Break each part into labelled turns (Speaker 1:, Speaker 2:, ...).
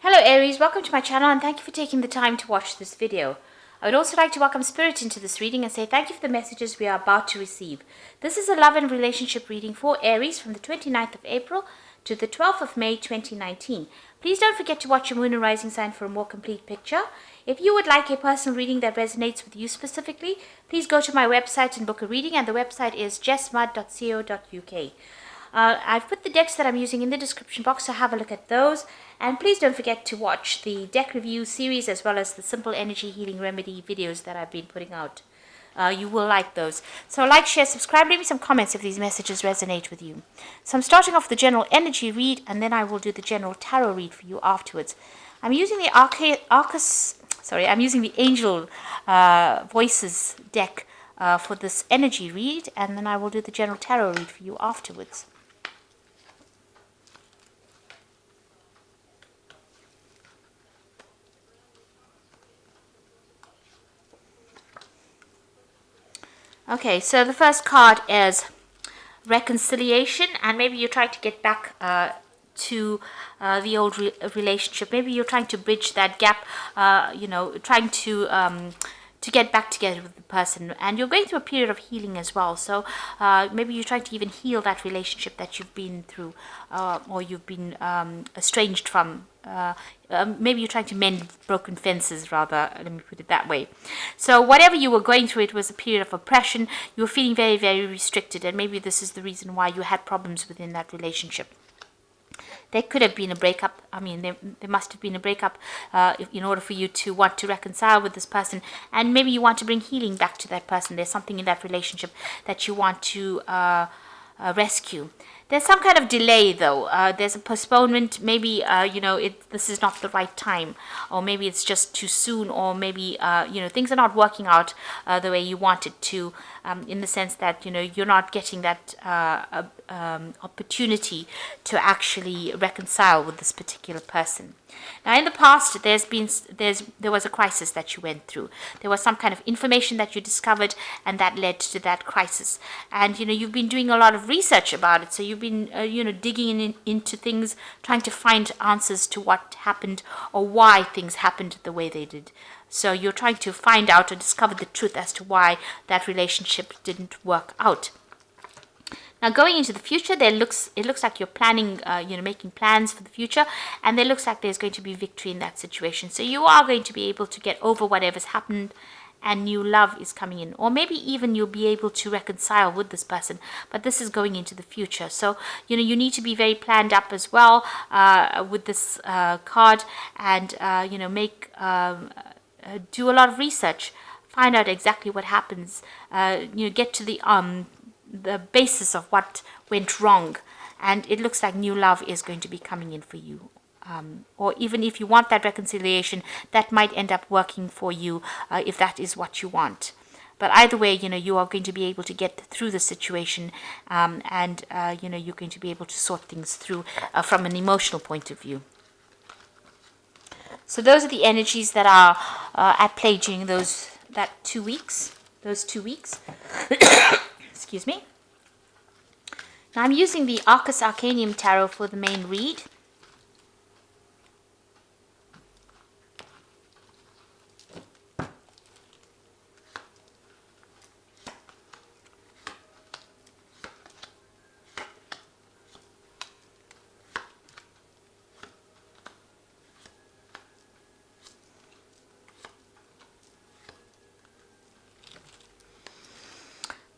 Speaker 1: Hello Aries, welcome to my channel and thank you for taking the time to watch this video. I would also like to welcome Spirit into this reading and say thank you for the messages we are about to receive. This is a love and relationship reading for Aries from the 29th of April to the 12th of May 2019. Please don't forget to watch your moon and rising sign for a more complete picture. If you would like a personal reading that resonates with you specifically, please go to my website and book a reading, and the website is jessmud.co.uk. I've put the decks that I'm using in the description box, so have a look at those. And please don't forget to watch the deck review series as well as the simple energy healing remedy videos that I've been putting out. You will like those. So like, share, subscribe, leave me some comments if these messages resonate with you. So I'm starting off the general energy read, and then I will do the general tarot read for you afterwards. I'm using the I'm using the Angel Voices deck for this energy read, and then I will do the general tarot read for you afterwards. Okay, so the first card is reconciliation, and maybe you're trying to get back to the old relationship. Maybe you're trying to bridge that gap, trying to get back together with the person, and you're going through a period of healing as well. So maybe you're trying to even heal that relationship that you've been through, or you've been estranged from. Maybe you're trying to mend broken fences, rather, let me put it that way. So whatever you were going through, it was a period of oppression. You were feeling very, very restricted, and maybe this is the reason why you had problems within that relationship. There could have been a breakup. I mean, there must have been a breakup in order for you to want to reconcile with this person. And maybe you want to bring healing back to that person. There's something in that relationship that you want to rescue. There's some kind of delay, though. There's a postponement. Maybe, this is not the right time. Or maybe it's just too soon. Or maybe, things are not working out the way you want it to. In the sense that, you're not getting that opportunity to actually reconcile with this particular person. Now, in the past, there was a crisis that you went through. There was some kind of information that you discovered, and that led to that crisis. And you've been doing a lot of research about it. So you've been digging into things, trying to find answers to what happened or why things happened the way they did. So you're trying to find out or discover the truth as to why that relationship didn't work out. Now, going into the future, it looks like you're planning, making plans for the future, and there looks like there's going to be victory in that situation. So you are going to be able to get over whatever's happened, and new love is coming in. Or maybe even you'll be able to reconcile with this person, but this is going into the future. So, you need to be very planned up as well with this card, and, do a lot of research, find out exactly what happens, get to the basis of what went wrong, and it looks like new love is going to be coming in for you. Or even if you want that reconciliation, that might end up working for you if that is what you want. But either way, you are going to be able to get through the situation, and you're going to be able to sort things through from an emotional point of view. So those are the energies that are at play during those 2 weeks. Excuse me. Now I'm using the Arcus Arcanium Tarot for the main read.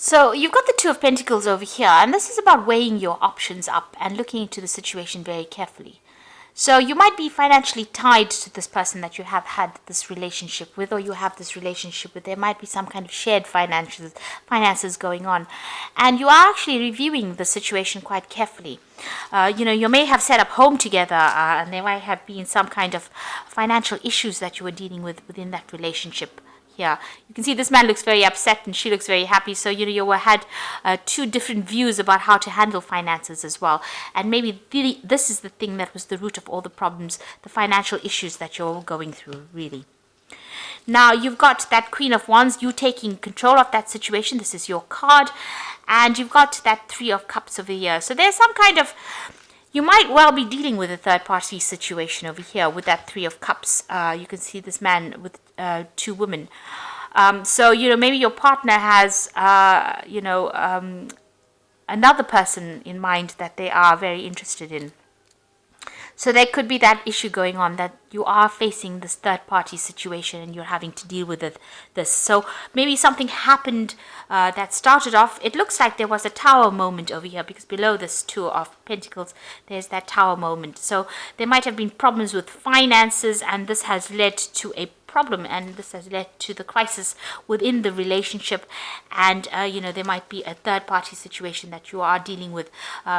Speaker 1: So you've got the Two of Pentacles over here, and this is about weighing your options up and looking into the situation very carefully. So you might be financially tied to this person that you have had this relationship with, or you have this relationship with. There might be some kind of shared finances going on, and you are actually reviewing the situation quite carefully. You may have set up home together, and there might have been some kind of financial issues that you were dealing with within that relationship. Yeah, you can see this man looks very upset and she looks very happy. So, you had two different views about how to handle finances as well. And maybe this is the thing that was the root of all the problems, the financial issues that you're all going through, really. Now, you've got that Queen of Wands, you taking control of that situation. This is your card. And you've got that Three of Cups over here. So there's some kind of You might well be dealing with a third party situation over here with that Three of Cups. You can see this man with two women. So, maybe your partner has, another person in mind that they are very interested in. So there could be that issue going on, that you are facing this third party situation and you're having to deal with this. So maybe something happened that started off. It looks like there was a tower moment over here, because below this Two of Pentacles, there's that tower moment. So there might have been problems with finances, and this has led to a problem, and this has led to the crisis within the relationship. And there might be a third party situation that you are dealing with.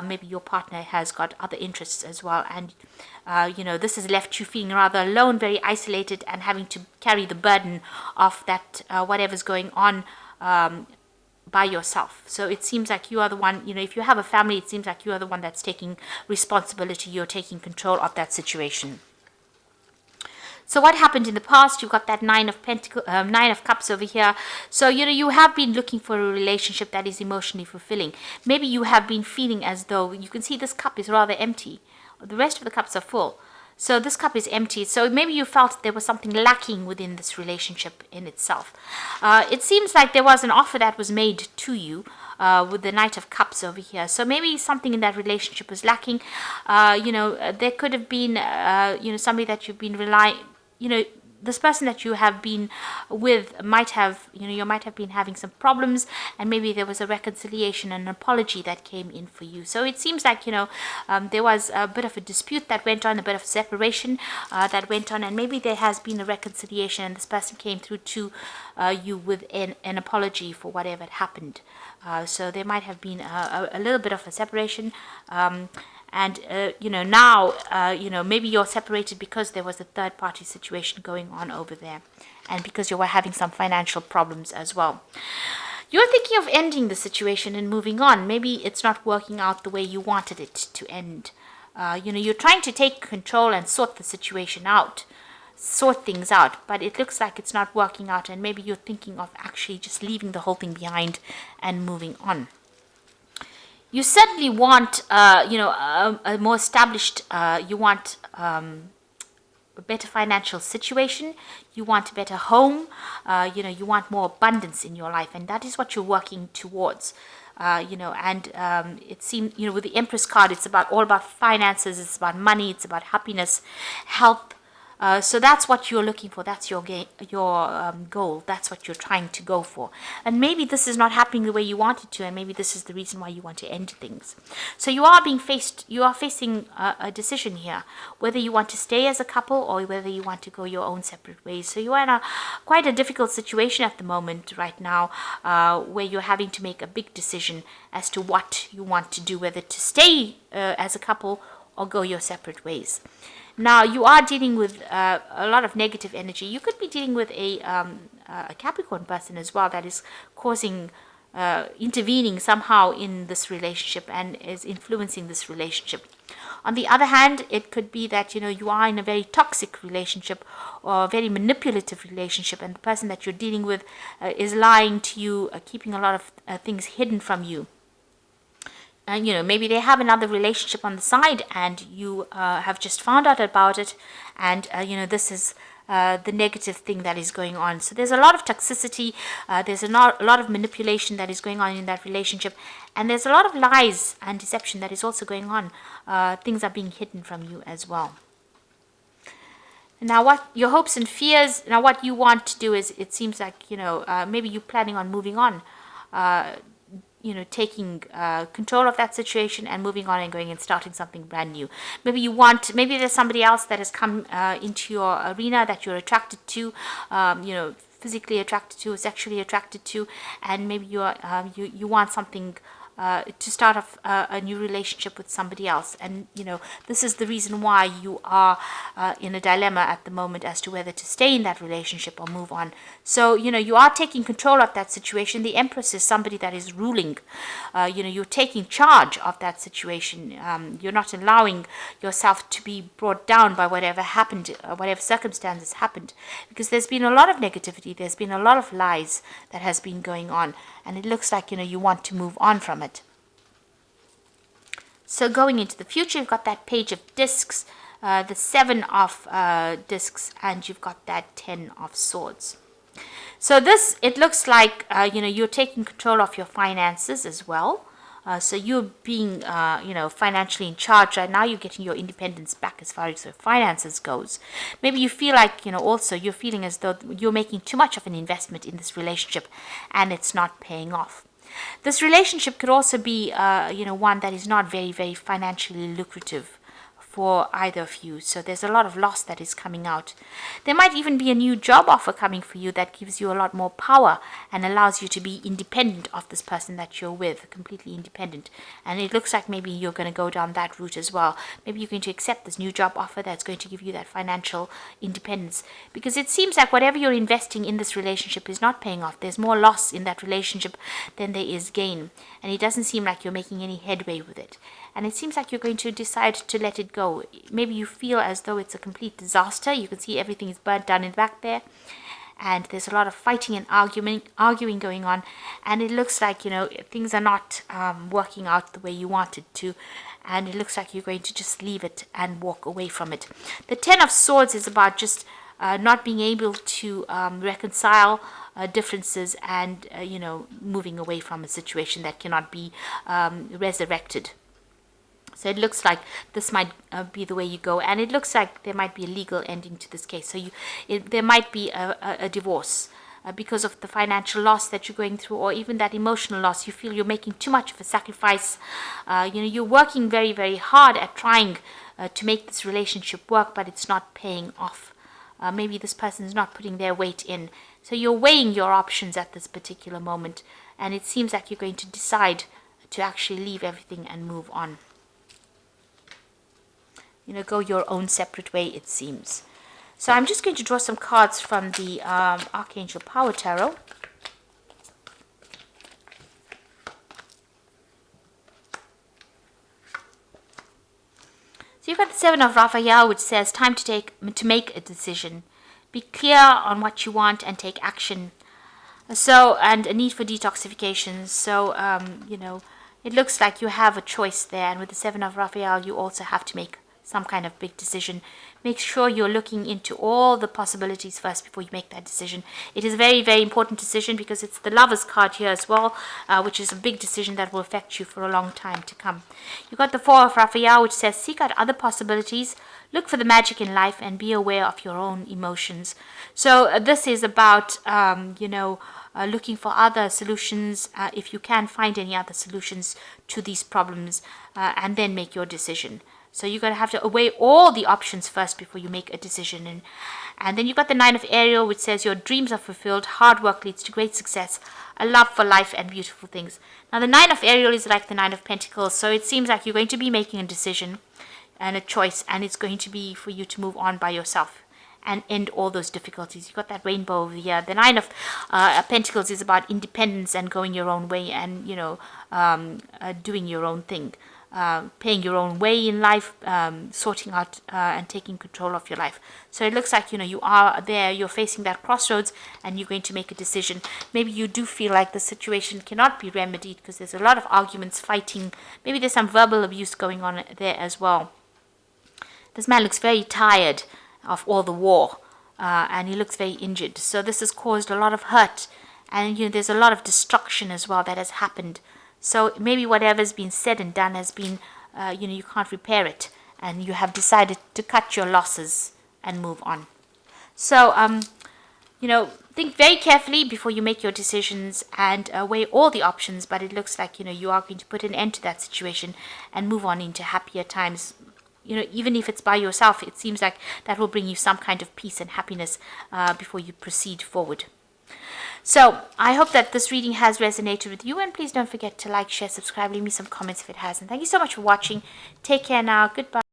Speaker 1: Maybe your partner has got other interests as well, and this has left you feeling rather alone, very isolated, and having to carry the burden of that whatever's going on by yourself. So it seems like you are the one, if you have a family, it seems like you are the one that's taking responsibility. You're taking control of that situation. So what happened in the past? You've got that Nine of Cups over here. So, you have been looking for a relationship that is emotionally fulfilling. Maybe you have been feeling as though, you can see this cup is rather empty. The rest of the cups are full. So this cup is empty. So maybe you felt there was something lacking within this relationship in itself. It seems like there was an offer that was made to you with the Knight of Cups over here. So maybe something in that relationship was lacking. There could have been, somebody that you've been relying, this person that you have been with might have, you might have been having some problems, and maybe there was a reconciliation, an apology that came in for you. So it seems like, there was a bit of a dispute that went on, a bit of separation that went on, and maybe there has been a reconciliation, and this person came through to you with an apology for whatever had happened. So there might have been a little bit of a separation. And now maybe you're separated because there was a third party situation going on over there, and because you were having some financial problems as well. You're thinking of ending the situation and moving on. Maybe it's not working out the way you wanted it to end. You're trying to take control and sort the situation out, sort things out, but it looks like it's not working out, and maybe you're thinking of actually just leaving the whole thing behind and moving on. You certainly want, a more established, you want a better financial situation, you want a better home, you want more abundance in your life, and that is what you're working towards. It seems, with the Empress card, it's all about finances, it's about money, it's about happiness, health. So that's what you're looking for. That's your goal. That's what you're trying to go for. And maybe this is not happening the way you want it to, and maybe this is the reason why you want to end things. So you are facing a decision here, whether you want to stay as a couple or whether you want to go your own separate ways. So you are in quite a difficult situation at the moment right now, where you're having to make a big decision as to what you want to do, whether to stay as a couple or go your separate ways. Now, you are dealing with a lot of negative energy. You could be dealing with a Capricorn person as well that is causing, intervening somehow in this relationship and is influencing this relationship. On the other hand, it could be that, you are in a very toxic relationship or a very manipulative relationship, and the person that you're dealing with is lying to you, keeping a lot of things hidden from you. And, maybe they have another relationship on the side, and you have just found out about it, and, this is the negative thing that is going on. So there's a lot of toxicity, there's a lot of manipulation that is going on in that relationship, and there's a lot of lies and deception that is also going on. Things are being hidden from you as well. Now, what your hopes and fears, now what you want to do is, it seems like, maybe you're planning on moving on, taking control of that situation and moving on and going and starting something brand new. Maybe there's somebody else that has come into your arena that you're attracted to, physically attracted to, sexually attracted to, and maybe you want something to start off a new relationship with somebody else. And, this is the reason why you are in a dilemma at the moment as to whether to stay in that relationship or move on. So, you are taking control of that situation. The Empress is somebody that is ruling. You're taking charge of that situation. You're not allowing yourself to be brought down by whatever happened, whatever circumstances happened. Because there's been a lot of negativity. There's been a lot of lies that has been going on. And it looks like, you want to move on from it. So going into the future, you've got that Page of Discs, the 7 of Discs, and you've got that 10 of Swords. So this, it looks like, you're taking control of your finances as well. So you're being, financially in charge right now. You're getting your independence back as far as your finances goes. Maybe you feel like, also you're feeling as though you're making too much of an investment in this relationship and it's not paying off. This relationship could also be, one that is not very, very financially lucrative for either of you. So there's a lot of loss that is coming out. There might even be a new job offer coming for you that gives you a lot more power and allows you to be independent of this person that you're with, completely independent. And it looks like maybe you're going to go down that route as well. Maybe you're going to accept this new job offer that's going to give you that financial independence, because it seems like whatever you're investing in this relationship is not paying off. There's more loss in that relationship than there is gain, and it doesn't seem like you're making any headway with it. And it seems like you're going to decide to let it go. Maybe you feel as though it's a complete disaster. You can see everything is burnt down in the back there. And there's a lot of fighting and arguing going on. And it looks like, things are not working out the way you wanted to. And it looks like you're going to just leave it and walk away from it. The 10 of Swords is about just not being able to reconcile differences and, moving away from a situation that cannot be resurrected. So it looks like this might be the way you go, and it looks like there might be a legal ending to this case. So there might be a divorce because of the financial loss that you're going through, or even that emotional loss. You feel you're making too much of a sacrifice. You're working very, very hard at trying to make this relationship work, but it's not paying off. Maybe this person is not putting their weight in. So you're weighing your options at this particular moment, and it seems like you're going to decide to actually leave everything and move on. Go your own separate way, it seems. So I'm just going to draw some cards from the Archangel Power Tarot. So you've got the 7 of Raphael, which says time to make a decision. Be clear on what you want and take action. So, and a need for detoxification. So, it looks like you have a choice there. And with the 7 of Raphael, you also have to make some kind of big decision. Make sure you're looking into all the possibilities first before you make that decision. It is a very, very important decision because it's the Lover's card here as well, which is a big decision that will affect you for a long time to come. You've got the 4 of Raphael, which says seek out other possibilities, look for the magic in life, and be aware of your own emotions. So this is about, looking for other solutions, if you can find any other solutions to these problems, and then make your decision. So you're going to have to weigh all the options first before you make a decision. And then you've got the 9 of Ariel, which says your dreams are fulfilled, hard work leads to great success, a love for life and beautiful things. Now the 9 of Ariel is like the 9 of Pentacles, so it seems like you're going to be making a decision and a choice, and it's going to be for you to move on by yourself and end all those difficulties. You've got that rainbow over here. The 9 of Pentacles is about independence and going your own way and, doing your own thing. Paying your own way in life, sorting out and taking control of your life. So it looks like, you are there, you're facing that crossroads and you're going to make a decision. Maybe you do feel like the situation cannot be remedied because there's a lot of arguments, fighting. Maybe there's some verbal abuse going on there as well. This man looks very tired of all the war and he looks very injured. So this has caused a lot of hurt, and there's a lot of destruction as well that has happened. So maybe whatever's been said and done has been, you can't repair it, and you have decided to cut your losses and move on. So, think very carefully before you make your decisions and weigh all the options, but it looks like, you are going to put an end to that situation and move on into happier times. Even if it's by yourself, it seems like that will bring you some kind of peace and happiness before you proceed forward. So I hope that this reading has resonated with you, and please don't forget to like, share, subscribe, leave me some comments if it hasn't. Thank you so much for watching. Take care now. Goodbye.